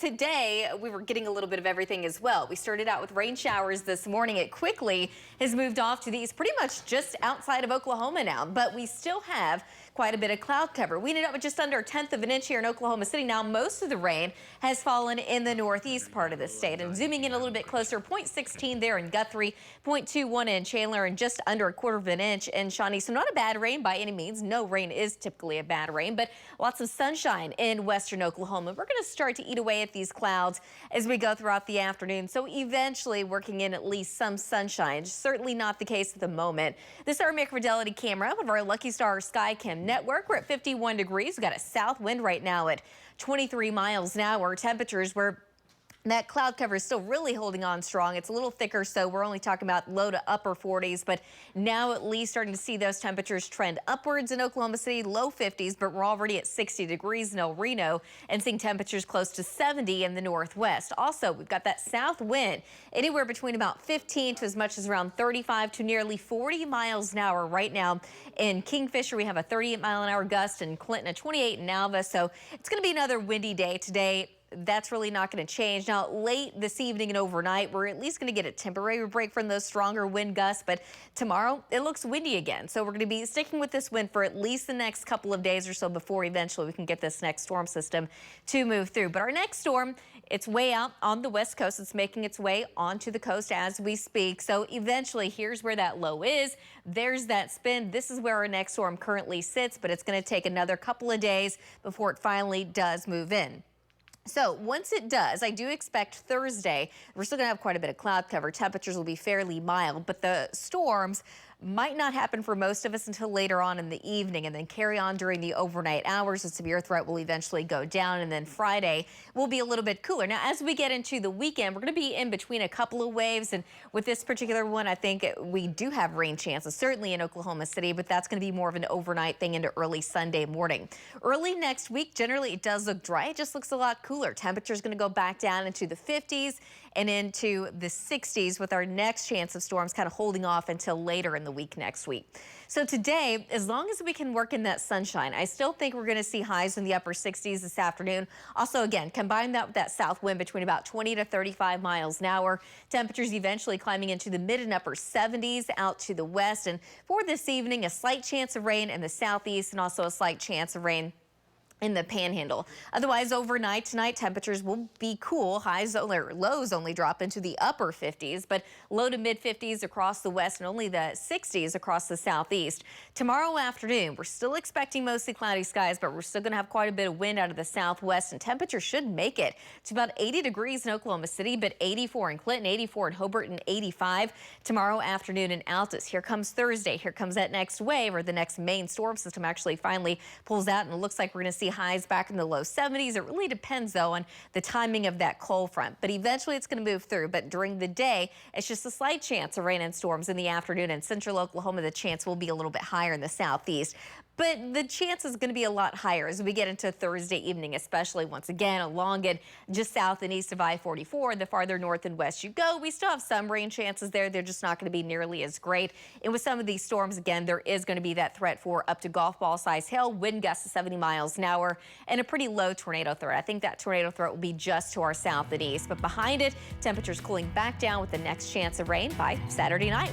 today we were getting a little bit of everything as well. We started out with rain showers this morning. It quickly has moved off to these pretty much just outside of Oklahoma now, but we still have quite a bit of cloud cover. We ended up with just under 1/10 of an inch here in Oklahoma City. Now most of the rain has fallen in the northeast part of the state. And zooming in a little bit closer, 0.16 there in Guthrie, 0.21 in Chandler, and just under 1/4 of an inch in Shawnee. So not a bad rain by any means. No rain is typically a bad rain, but lots of sunshine in western Oklahoma. We're going to start to eat away at these clouds as we go throughout the afternoon. So eventually working in at least some sunshine. Certainly not the case at the moment. This is our Meteorologist camera of our Lucky Star Sky Cam network. We're at 51 degrees. We've got a south wind right now at 23 miles an hour. Temperatures were that cloud cover is still really holding on strong. It's a little thicker, so we're only talking about low to upper 40s, but now at least starting to see those temperatures trend upwards in Oklahoma City, low 50s, but we're already at 60 degrees in El Reno and seeing temperatures close to 70 in the northwest. Also, we've got that south wind anywhere between about 15 to as much as around 35 to nearly 40 miles an hour right now. In Kingfisher, we have a 38-mile-an-hour gust, in Clinton a 28 in Alva, so it's going to be another windy day today. That's really not going to change. Now, late this evening and overnight, we're at least going to get a temporary break from those stronger wind gusts, but tomorrow it looks windy again. So we're going to be sticking with this wind for at least the next couple of days or so before eventually we can get this next storm system to move through. But our next storm, it's way out on the west coast. It's making its way onto the coast as we speak. So eventually, here's where that low is. There's that spin. This is where our next storm currently sits, but it's going to take another couple of days before it finally does move in. So once it does, I do expect Thursday, we're still going to have quite a bit of cloud cover. Temperatures will be fairly mild, but the storms might not happen for most of us until later on in the evening and then carry on during the overnight hours. The severe threat will eventually go down, and then Friday will be a little bit cooler. Now, as we get into the weekend, we're going to be in between a couple of waves, and with this particular one, I think we do have rain chances, certainly in Oklahoma City, but that's going to be more of an overnight thing into early Sunday morning. Early next week, generally it does look dry. It just looks a lot cooler. Temperature is going to go back down into the 50s and into the 60s with our next chance of storms kind of holding off until later in the week next week. So today, as long as we can work in that sunshine, I still think we're going to see highs in the upper 60s this afternoon. Also, again, combine that with that south wind between about 20 to 35 miles an hour. Temperatures eventually climbing into the mid and upper 70s out to the west. And for this evening, a slight chance of rain in the southeast and also a slight chance of rain in the panhandle. Otherwise, overnight tonight, temperatures will be cool. Lows only drop into the upper 50s, but low to mid 50s across the west and only the 60s across the southeast. Tomorrow afternoon, we're still expecting mostly cloudy skies, but we're still going to have quite a bit of wind out of the southwest, and temperatures should make it to about 80 degrees in Oklahoma City, but 84 in Clinton, 84 in Hobart, and 85 tomorrow afternoon in Altus. Here comes Thursday. Here comes that next wave, or the next main storm system actually finally pulls out, and it looks like we're going to see highs back in the low 70s. It really depends, though, on the timing of that cold front. But eventually it's going to move through. But during the day, it's just a slight chance of rain and storms in the afternoon. In central Oklahoma, the chance will be a little bit higher in the southeast. But the chance is going to be a lot higher as we get into Thursday evening, especially once again along and just south and east of I-44. The farther north and west you go, we still have some rain chances there. They're just not going to be nearly as great. And with some of these storms, again, there is going to be that threat for up to golf ball size hail, wind gusts of 70 miles an hour, and a pretty low tornado threat. I think that tornado threat will be just to our south and east. But behind it, temperatures cooling back down with the next chance of rain by Saturday night.